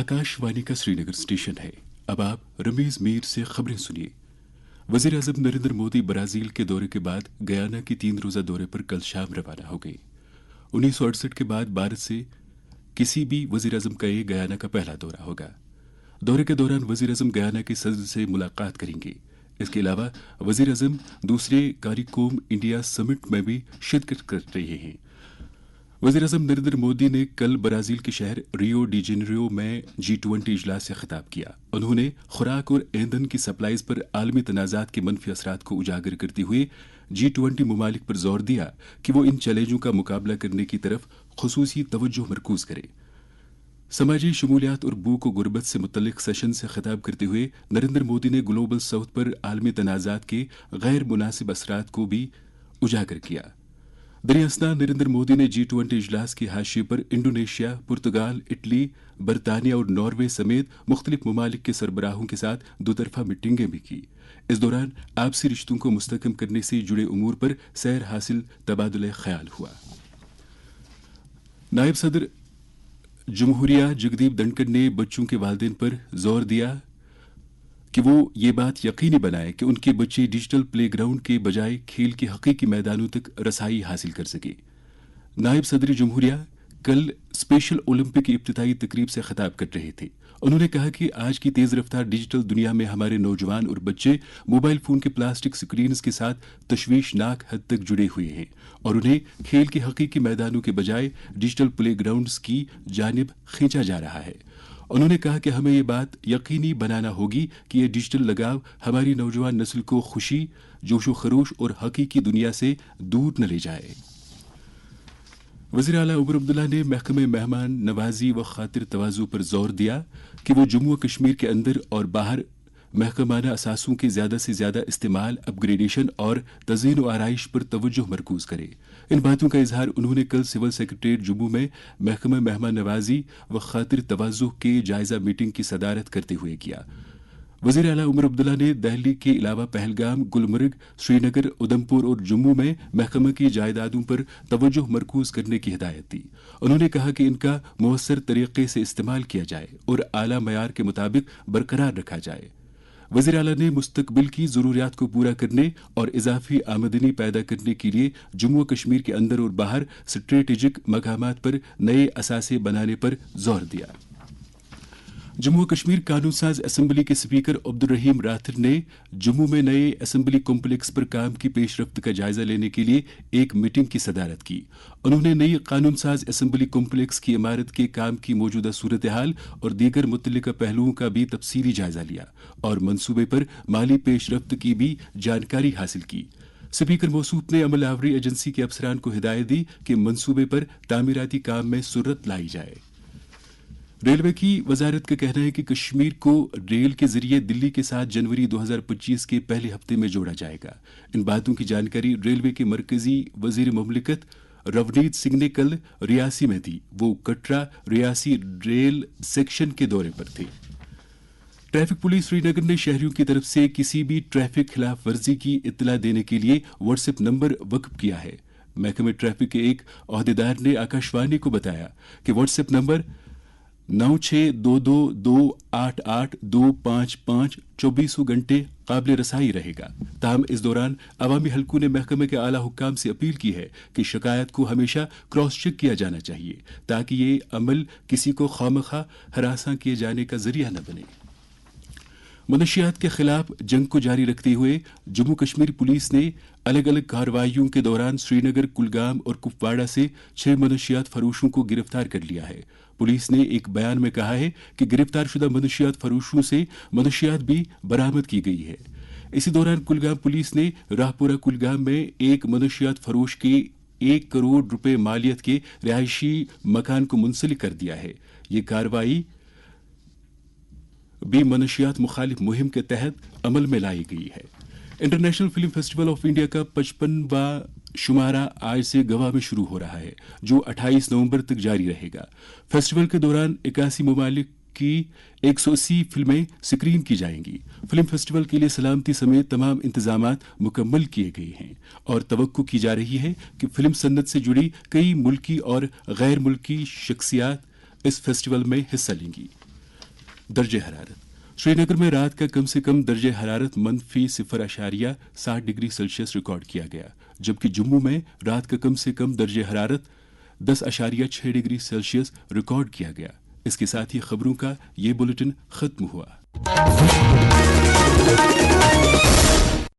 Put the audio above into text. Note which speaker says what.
Speaker 1: आकाशवाणी का श्रीनगर स्टेशन है। अब आप रमीज मीर से खबरें सुनिए। वजीर आजम नरेंद्र मोदी ब्राजील के दौरे के बाद गयाना की 3 रोजा दौरे पर कल शाम रवाना हो गए। 1968 के बाद भारत से किसी भी वजीर आजम का ये गयाना का पहला दौरा होगा। दौरे के दौरान वजीर आजम गयाना के सदर से मुलाकात करेंगे। इसके अलावा वजीर आजम दूसरे कारिकोम इंडिया समिट में भी शिरकत कर रहे हैं। वजीर आजम नरेंद्र मोदी ने कल ब्राजील के शहर रियो डी जेनेरियो में G20 इजलास से खिताब किया। उन्होंने खुराक और ईंधन की सप्लाईज पर आलमी तनाज़ात के मनफी असरात को उजागर करते हुए G20 ममालिक पर जोर दिया कि वो इन चैलेंजों का मुकाबला करने की तरफ खुसूसी तवज्जो मरकूज करे। समाजी शमूलियात और भूख और गुर्बत से मुतल्लिक सेशन से खिताब करते हुए नरेंद्र मोदी ने ग्लोबल साउथ पर आलमी तनाज़ात के गैर मुनासिब असरात को भी उजागर किया। दरियासना नरेंद्र मोदी ने G20 इजलास के हाशिए पर इंडोनेशिया, पुर्तगाल, इटली, बरतानिया और नॉर्वे समेत मुख्तलिफ ममालिक के सरबराहों के साथ दोतरफा मीटिंगें भी की। इस दौरान आपसी रिश्तों को मुस्तहकम करने से जुड़े उमूर पर सैर हासिल तबादुल ख्याल हुआ। नायब सदर जमहूरिया जगदीप धनखड़ ने बच्चों के वालिदैन पर जोर दिया कि वो ये बात यकीनी बनाए कि उनके बच्चे डिजिटल प्लेग्राउंड के बजाय खेल के हकीकी मैदानों तक रसाई हासिल कर सके। नायब सदर जमहूरिया कल स्पेशल ओलंपिक की इब्तिदाई तकरीब से खिताब कर रहे थे। उन्होंने कहा कि आज की तेज रफ्तार डिजिटल दुनिया में हमारे नौजवान और बच्चे मोबाइल फोन के प्लास्टिक स्क्रीन्स के साथ तशवीशनाक हद तक जुड़े हुए हैं और उन्हें खेल के हकीकी मैदानों के बजाय डिजिटल प्लेग्राउंड्स की जानिब खींचा जा रहा है। उन्होंने कहा कि हमें ये बात यकीनी बनाना होगी कि ये डिजिटल लगाव हमारी नौजवान नस्ल को खुशी, जोशो खरोश और हकीकी दुनिया से दूर न ले जाए। वज़ीर आला उमर अब्दुल्ला ने महकमे मेहमान नवाजी व खातिर तवाज़ु पर जोर दिया कि वो जम्मू व कश्मीर के अंदर और बाहर महकमाना असासों के ज़्यादा से ज़्यादा इस्तेमाल, अपग्रेडेशन और तज़ीन व आराइश पर तवज्जो मरकूज करे। इन बातों का इजहार उन्होंने कल सिविल सेक्रेटरीट जम्मू में महकमा मेहमान नवाजी व खातिर तवाज़ु के जायजा मीटिंग की सदारत करते हुए किया। वज़ीर आला उमर अब्दुल्ला ने दिल्ली के अलावा पहलगाम, गुलमर्ग, श्रीनगर, उधमपुर और जम्मू में महकमा की जायदादों पर तवज्जो मरकूज करने की हिदायत दी। उन्होंने कहा कि इनका मुअस्सर तरीके से इस्तेमाल किया जाए और आला मयार के मुताबिक बरकरार रखा जाए। वज़ीर आला ने मुस्तकबिल की ज़रूरियात को पूरा करने और इजाफी आमदनी पैदा करने के लिए जम्मू व कश्मीर के अंदर और बाहर स्ट्रेटेजिक मकामात पर नए असासे बनाने पर जोर दिया। जम्मू व कश्मीर कानून साज असम्बली के स्पीकर अब्दुल रहीम राथिर ने जम्मू में नए असम्बली कॉम्प्लेक्स पर काम की पेशरफ्त का जायजा लेने के लिए एक मीटिंग की सदारत की। उन्होंने नई कानून साज असम्बली कॉम्प्लेक्स की इमारत के काम की मौजूदा सूरत हाल और दीगर मुतल्लिका पहलुओं का भी तफसीली जायजा लिया और मनसूबे पर माली पेशरफ्त की भी जानकारी हासिल की। स्पीकर मौसूफ ने अमल आवरी एजेंसी के अफसरान को हिदायत दी कि मनसूबे पर तामीराती काम में सुरत लाई जाए। रेलवे की वजारत का कहना है कि कश्मीर को रेल के जरिए दिल्ली के साथ जनवरी 2025 के पहले हफ्ते में जोड़ा जाएगा। इन बातों की जानकारी रेलवे के मरकजी वजीर मुमलिकत रवनीत सिंह ने कल रियासी में दी। वो कटरा रियासी रेल सेक्शन के दौरे पर थे। ट्रैफिक पुलिस श्रीनगर ने शहरियों की तरफ से किसी भी ट्रैफिक खिलाफ वर्जी की इत्तला देने के लिए व्हाट्सएप नंबर वक्फ किया है। महकमे ट्रैफिक के एक ओहदेदार ने आकाशवाणी को बताया कि व्हाट्सएप नंबर 9622882555 24 घंटे काबिल रसाई रहेगा। ताहम इस दौरान अवामी हलकों ने महकमे के आला हुक्काम से अपील की है कि शिकायत को हमेशा क्रॉस चेक किया जाना चाहिए ताकि ये अमल किसी को खामखा हरासा किए जाने का जरिया न बने। मनशियात के खिलाफ जंग को जारी रखते हुए जम्मू कश्मीर पुलिस ने अलग अलग कार्रवाइयों के दौरान श्रीनगर, कुलगाम और कुपवाड़ा से 6 मनशियात फरोशों को गिरफ्तार कर लिया है। पुलिस ने एक बयान में कहा है कि गिरफ्तार शुदा मनशियात फरोशों से मनशियात भी बरामद की गई है। इसी दौरान कुलगाम पुलिस ने राहपुरा कुलगाम में एक मनशियात फरोश के 1 करोड़ रुपए मालियत के रिहायशी मकान को मुंसलिक कर दिया है। ये कार्रवाई भी मनशियात मुखालिफ मुहिम के तहत अमल में लाई गई है। International film festival of India का 55वां शुमारा आज से गवा में शुरू हो रहा है जो 28 नवंबर तक जारी रहेगा। फेस्टिवल के दौरान 81 ममालिक की 180 फिल्में स्क्रीन की जाएंगी। फिल्म फेस्टिवल के लिए सलामती समेत तमाम इंतजामात मुकम्मल किए गए हैं और तवक्को की जा रही है कि फिल्म सन्नत से जुड़ी कई मुल्की और गैर मुल्की शख्सियात इस फेस्टिवल में हिस्सा लेंगी। درجہ حرارت شری نگر میں رات کا کم سے کم درجہ حرارت -0.7 ڈگری سیلسیس ریکارڈ کیا گیا، جبکہ جموں میں رات کا کم سے کم درجہ حرارت 10.6 ڈگری سیلسیس ریکارڈ کیا گیا۔ اس کے ساتھ ہی خبروں کا یہ بلیٹن ختم ہوا۔